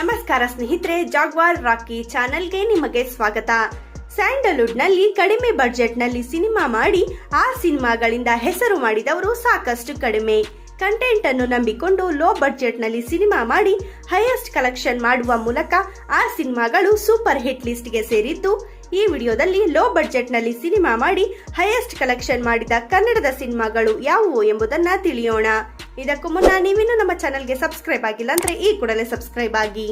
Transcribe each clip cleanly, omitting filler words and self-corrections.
ನಮಸ್ಕಾರ ಸ್ನೇಹಿತರೆ, ಜಾಗ್ವಾರ್ ರಾಕಿ ಚಾನೆಲ್ಗೆ ನಿಮಗೆ ಸ್ವಾಗತ. ಸ್ಯಾಂಡಲ್ವುಡ್ ನಲ್ಲಿ ಕಡಿಮೆ ಬಡ್ಜೆಟ್ ನಲ್ಲಿ ಸಿನಿಮಾ ಮಾಡಿ ಆ ಸಿನಿಮಾಗಳಿಂದ ಹೆಸರು ಮಾಡಿದವರು ಸಾಕಷ್ಟು ಕಡಿಮೆ. ಕಂಟೆಂಟ್ ಅನ್ನು ನಂಬಿಕೊಂಡು ಲೋ ಬಡ್ಜೆಟ್ ನಲ್ಲಿ ಸಿನಿಮಾ ಮಾಡಿ ಹೈಯೆಸ್ಟ್ ಕಲೆಕ್ಷನ್ ಮಾಡುವ ಮೂಲಕ ಆ ಸಿನಿಮಾಗಳು ಸೂಪರ್ ಹಿಟ್ ಲಿಸ್ಟ್ ಗೆ ಸೇರಿದ್ದು. ಈ ವಿಡಿಯೋದಲ್ಲಿ ಲೋ ಬಡ್ಜೆಟ್ ನಲ್ಲಿ ಸಿನಿಮಾ ಮಾಡಿ ಹೈಯೆಸ್ಟ್ ಕಲೆಕ್ಷನ್ ಮಾಡಿದ ಕನ್ನಡದ ಸಿನಿಮಾಗಳು ಯಾವುವು ಎಂಬುದನ್ನ ತಿಳಿಯೋಣ. ಇದಕ್ಕೂ ಮುನ್ನ ನೀವಿನ್ನು ನಮ್ಮ ಚಾನೆಲ್ಗೆ ಸಬ್ಸ್ಕ್ರೈಬ್ ಆಗಿಲ್ಲ ಅಂದ್ರೆ ಈ ಕೂಡಲೇ ಸಬ್ಸ್ಕ್ರೈಬ್ ಆಗಿ.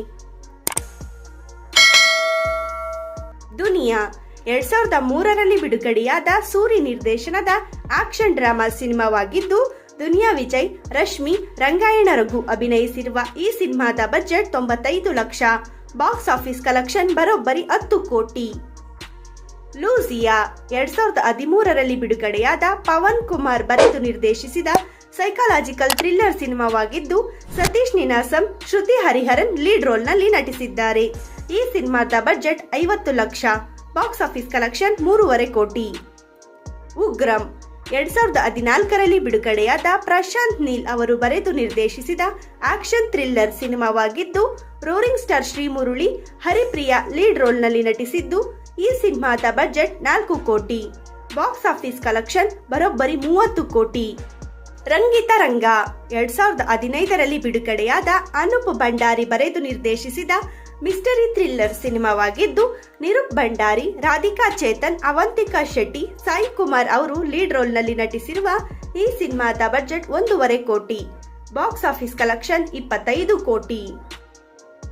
ದುನಿಯಾ 2003ರಲ್ಲಿ ಬಿಡುಗಡೆಯಾದ ಸೂರಿ ನಿರ್ದೇಶನದ ಆಕ್ಷನ್ ಡ್ರಾಮಾ ಸಿನಿಮಾವಾಗಿದ್ದು, ದುನಿಯಾ ವಿಜಯ್, ರಶ್ಮಿ, ರಂಗಾಯಣ ರಘು ಅಭಿನಯಿಸಿರುವ ಈ ಸಿನಿಮಾದ ಬಜೆಟ್ 95 ಲಕ್ಷ. ಬಾಕ್ಸ್ ಆಫೀಸ್ ಕಲೆಕ್ಷನ್ ಬರೋಬ್ಬರಿ 10 ಕೋಟಿ. ಲೂಸಿಯಾ 2013ರಲ್ಲಿ ಬಿಡುಗಡೆಯಾದ ಪವನ್ ಕುಮಾರ್ ಬರೆದು ನಿರ್ದೇಶಿಸಿದ ಸೈಕಾಲಜಿಕಲ್ ಥ್ರಿಲ್ಲರ್ ಸಿನಿಮಾವಾಗಿದ್ದು, ಸತೀಶ್ ನೀನಾಸಂ, ಶ್ರುತಿ ಹರಿಹರನ್ ಲೀಡ್ ರೋಲ್ ನಲ್ಲಿ ನಟಿಸಿದ್ದಾರೆ. ಈ ಸಿನಿಮಾದ ಬಜೆಟ್ 50 ಲಕ್ಷ. ಬಾಕ್ಸ್ ಆಫೀಸ್ ಕಲೆಕ್ಷನ್ 3.5 ಕೋಟಿ. ಉಗ್ರಂ 2014ರಲ್ಲಿ ಬಿಡುಗಡೆಯಾದ ಪ್ರಶಾಂತ್ ನೀಲ್ ಅವರು ಬರೆದು ನಿರ್ದೇಶಿಸಿದ ಆಕ್ಷನ್ ಥ್ರಿಲ್ಲರ್ ಸಿನಿಮಾವಾಗಿದ್ದು, roaring star Srimurali, Haripriya lead role ನಲ್ಲಿ ನಟಿಸಿದ್ದು. ಈ ಸಿನಿಮಾದ ಬಜೆಟ್ 4 ಕೋಟಿ. ಬಾಕ್ಸ್ ಆಫೀಸ್ ಕಲೆಕ್ಷನ್ ಬರೋಬ್ಬರಿ 30 ಕೋಟಿ. ರಂಗಿತ ರಂಗ 2015ರಲ್ಲಿ ಬಿಡುಗಡೆಯಾದ ಅನೂಪ್ ಭಂಡಾರಿ ಬರೆದು ನಿರ್ದೇಶಿಸಿದ ಮಿಸ್ಟರಿ ಥ್ರಿಲ್ಲರ್ ಸಿನಿಮಾವಾಗಿದ್ದು, ನಿರೂಪ್ ಭಂಡಾರಿ, ರಾಧಿಕಾ ಚೇತನ್, ಅವಂತಿಕಾ ಶೆಟ್ಟಿ, ಸಾಯಿ ಕುಮಾರ್ ಅವರು ಲೀಡ್ ರೋಲ್ ನಲ್ಲಿ ನಟಿಸಿರುವ ಈ ಸಿನಿಮಾದ ಬಜೆಟ್ 1.5 ಕೋಟಿ. ಬಾಕ್ಸ್ ಆಫೀಸ್ ಕಲೆಕ್ಷನ್ 25 ಕೋಟಿ.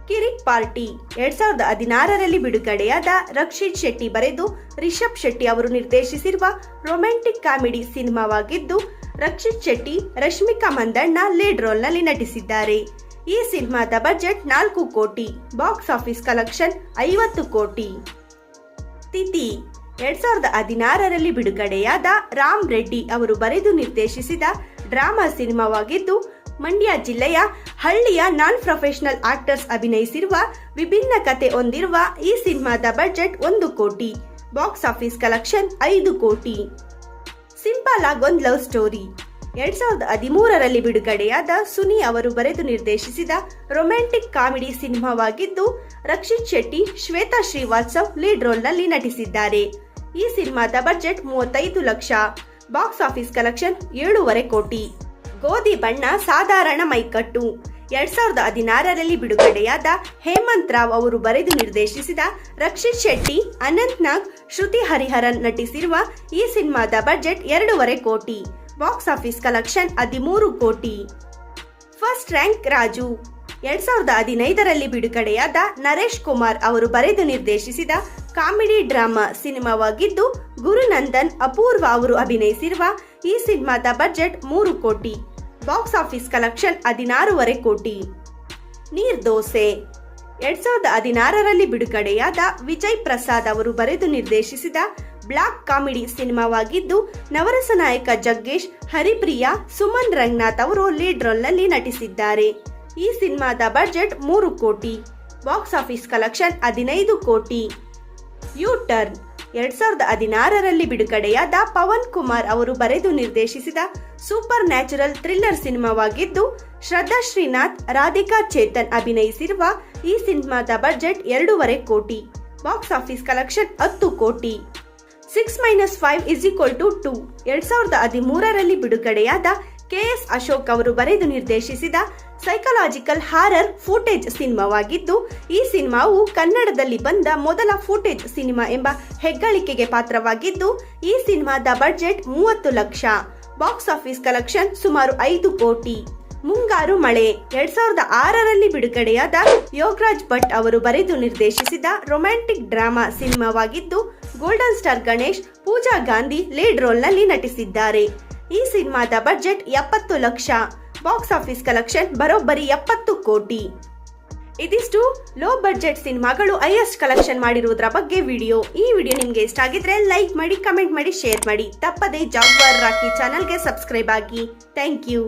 ಕಿರಿಕ್ ಪಾರ್ಟಿ 2016ರಲ್ಲಿ ಬಿಡುಗಡೆಯಾದ ರಕ್ಷಿತ್ ಶೆಟ್ಟಿ ಬರೆದು ರಿಷಬ್ ಶೆಟ್ಟಿ ಅವರು ನಿರ್ದೇಶಿಸಿರುವ ರೊಮ್ಯಾಂಟಿಕ್ ಕಾಮಿಡಿ ಸಿನಿಮಾವಾಗಿದ್ದು, ರಕ್ಷಿತ್ ಶೆಟ್ಟಿ, ರಶ್ಮಿಕಾ ಮಂದಣ್ಣ ಲೀಡ್ ರೋಲ್ ನಲ್ಲಿ ನಟಿಸಿದ್ದಾರೆ. ಈ ಸಿನಿಮಾದ ಬಜೆಟ್ 4 ಕೋಟಿ. ಬಾಕ್ಸ್ ಆಫೀಸ್ ಕಲೆಕ್ಷನ್ 50 ಕೋಟಿ. ತಿಥಿ 2016ರಲ್ಲಿ ಬಿಡುಗಡೆಯಾದ ರಾಮ್ ರೆಡ್ಡಿ ಅವರು ಬರೆದು ನಿರ್ದೇಶಿಸಿದ ಡ್ರಾಮಾ ಸಿನಿಮಾವಾಗಿದ್ದು, ಮಂಡ್ಯ ಜಿಲ್ಲೆಯ ಹಳ್ಳಿಯ ನಾನ್ ಪ್ರೊಫೆಷನಲ್ ಆಕ್ಟರ್ಸ್ ಅಭಿನಯಿಸಿರುವ ವಿಭಿನ್ನ ಕತೆ ಹೊಂದಿರುವ ಈ ಸಿನಿಮಾದ ಬಜೆಟ್ 1 ಕೋಟಿ. ಬಾಕ್ಸ್ ಆಫೀಸ್ ಕಲೆಕ್ಷನ್ 5 ಕೋಟಿ. ಸಿಂಪಲ್ ಆಗ್ ಒಂದ್ ಲವ್ ಸ್ಟೋರಿ 2013ರಲ್ಲಿ ಬಿಡುಗಡೆಯಾದ ಸುನಿ ಅವರು ಬರೆದು ನಿರ್ದೇಶಿಸಿದ ರೊಮ್ಯಾಂಟಿಕ್ ಕಾಮಿಡಿ ಸಿನಿಮಾವಾಗಿದ್ದು, ರಕ್ಷಿತ್ ಶೆಟ್ಟಿ, ಶ್ವೇತಾ ಶ್ರೀವಾತ್ಸವ್ ಲೀಡ್ ರೋಲ್ ನಲ್ಲಿ ನಟಿಸಿದ್ದಾರೆ. ಈ ಸಿನಿಮಾದ ಬಜೆಟ್ 35 ಲಕ್ಷ. ಬಾಕ್ಸ್ ಆಫೀಸ್ ಕಲೆಕ್ಷನ್ 7.5 ಕೋಟಿ. ಗೋಧಿ ಬಣ್ಣ ಸಾಧಾರಣ ಮೈಕಟ್ಟು 2016ರಲ್ಲಿ ಬಿಡುಗಡೆಯಾದ ಹೇಮಂತ್ ರಾವ್ ಅವರು ಬರೆದು ನಿರ್ದೇಶಿಸಿದ ರಕ್ಷಿತ್ ಶೆಟ್ಟಿ, ಅನಂತ್ ನಾಗ್, ಶ್ರುತಿ ಹರಿಹರನ್ ನಟಿಸಿರುವ ಈ ಸಿನಿಮಾದ ಬಜೆಟ್ 2.5 ಕೋಟಿ. ಬಾಕ್ಸ್ ಆಫೀಸ್ ಕಲೆಕ್ಷನ್ 13 ಕೋಟಿ. ಫಸ್ಟ್ ರ್ಯಾಂಕ್ ರಾಜು 2015ರಲ್ಲಿ ಬಿಡುಗಡೆಯಾದ ನರೇಶ್ ಕುಮಾರ್ ಅವರು ಬರೆದು ನಿರ್ದೇಶಿಸಿದ ಕಾಮಿಡಿ ಡ್ರಾಮಾ ಸಿನಿಮಾವಾಗಿದ್ದು, ಗುರುನಂದನ್, ಅಪೂರ್ವ ಅವರು ಅಭಿನಯಿಸಿರುವ ಈ ಸಿನಿಮಾದ ಬಜೆಟ್ 3 ಕೋಟಿ. ಬಾಕ್ಸ್ ಆಫೀಸ್ ಕಲೆಕ್ಷನ್ 16.5 ಕೋಟಿ. ನೀರ್ದೋಸೆ 2016ರಲ್ಲಿ ಬಿಡುಗಡೆಯಾದ ವಿಜಯ್ ಪ್ರಸಾದ್ ಅವರು ಬರೆದು ನಿರ್ದೇಶಿಸಿದ ಬ್ಲಾಕ್ ಕಾಮಿಡಿ ಸಿನಿಮಾವಾಗಿದ್ದು, ನವರಸ ನಾಯಕ ಜಗ್ಗೇಶ್, ಹರಿಪ್ರಿಯಾ, ಸುಮನ್ ರಂಗನಾಥ್ ಅವರು ಲೀಡ್ ರೋಲ್ ನಲ್ಲಿ ನಟಿಸಿದ್ದಾರೆ. ಈ ಸಿನಿಮಾದ ಬಜೆಟ್ 3 ಕೋಟಿ. ಬಾಕ್ಸ್ ಆಫೀಸ್ ಕಲೆಕ್ಷನ್ 15 ಕೋಟಿ. ಯು ಟರ್ನ್ 2016ರಲ್ಲಿ ಬಿಡುಗಡೆಯಾದ ಪವನ್ ಕುಮಾರ್ ಅವರು ಬರೆದು ನಿರ್ದೇಶಿಸಿದ ಸೂಪರ್ ನ್ಯಾಚುರಲ್ ಥ್ರಿಲ್ಲರ್ ಸಿನಿಮಾವಾಗಿದ್ದು, ಶ್ರದ್ಧಾ ಶ್ರೀನಾಥ್, ರಾಧಿಕಾ ಚೇತನ್ ಅಭಿನಯಿಸಿರುವ ಈ ಸಿನಿಮಾದ ಬಜೆಟ್ 2.5 ಕೋಟಿ. ಬಾಕ್ಸ್ ಆಫೀಸ್ ಕಲೆಕ್ಷನ್ 10 ಕೋಟಿ. 6-5 = 2 2013ರಲ್ಲಿ ಬಿಡುಗಡೆಯಾದ KS ಅಶೋಕ್ ಅವರು ಬರೆದು ನಿರ್ದೇಶಿಸಿದ ಸೈಕಾಲಜಿಕಲ್ ಹಾರರ್ ಫೂಟೇಜ್ ಸಿನಿಮಾವಾಗಿದ್ದು, ಈ ಸಿನಿಮಾವು ಕನ್ನಡದಲ್ಲಿ ಬಂದ ಮೊದಲ ಫೂಟೇಜ್ ಸಿನಿಮಾ ಎಂಬ ಹೆಗ್ಗಳಿಕೆಗೆ ಪಾತ್ರವಾಗಿದ್ದು, ಈ ಸಿನಿಮಾದ budget 30 lakh. Box office collection ಸುಮಾರು 5 ಕೋಟಿ. ಮುಂಗಾರು ಮಳೆ 2006ರಲ್ಲಿ ಬಿಡುಗಡೆಯಾದ ಯೋಗರಾಜ್ ಭಟ್ ಅವರು ಬರೆದು ನಿರ್ದೇಶಿಸಿದ ರೊಮ್ಯಾಂಟಿಕ್ ಡ್ರಾಮಾ ಸಿನಿಮಾವಾಗಿದ್ದು, golden star Ganesh, Pooja Gandhi lead role ನಲ್ಲಿ ನಟಿಸಿದ್ದಾರೆ. ಈ ಸಿನಿಮಾದ ಬಜೆಟ್ 70 ಲಕ್ಷ. ಬಾಕ್ಸ್ ಆಫೀಸ್ ಕಲೆಕ್ಷನ್ ಬರೋಬ್ಬರಿ 70 ಕೋಟಿ. ಇದಿಷ್ಟು ಲೋ ಬಡ್ಜೆಟ್ ಸಿನಿಮಾಗಳು ಹೈಯೆಸ್ಟ್ ಕಲೆಕ್ಷನ್ ಮಾಡಿರುವುದರ ಬಗ್ಗೆ ವಿಡಿಯೋ. ಈ ವಿಡಿಯೋ ನಿಮಗೆ ಇಷ್ಟ ಆಗಿದ್ರೆ ಲೈಕ್ ಮಾಡಿ, ಕಮೆಂಟ್ ಮಾಡಿ, ಶೇರ್ ಮಾಡಿ. ತಪ್ಪದೇ ಜಾಗ್ವಾರ್ ರಾಕಿ ಚಾನೆಲ್ಗೆ ಸಬ್ಸ್ಕ್ರೈಬ್ ಆಗಿ. Thank you.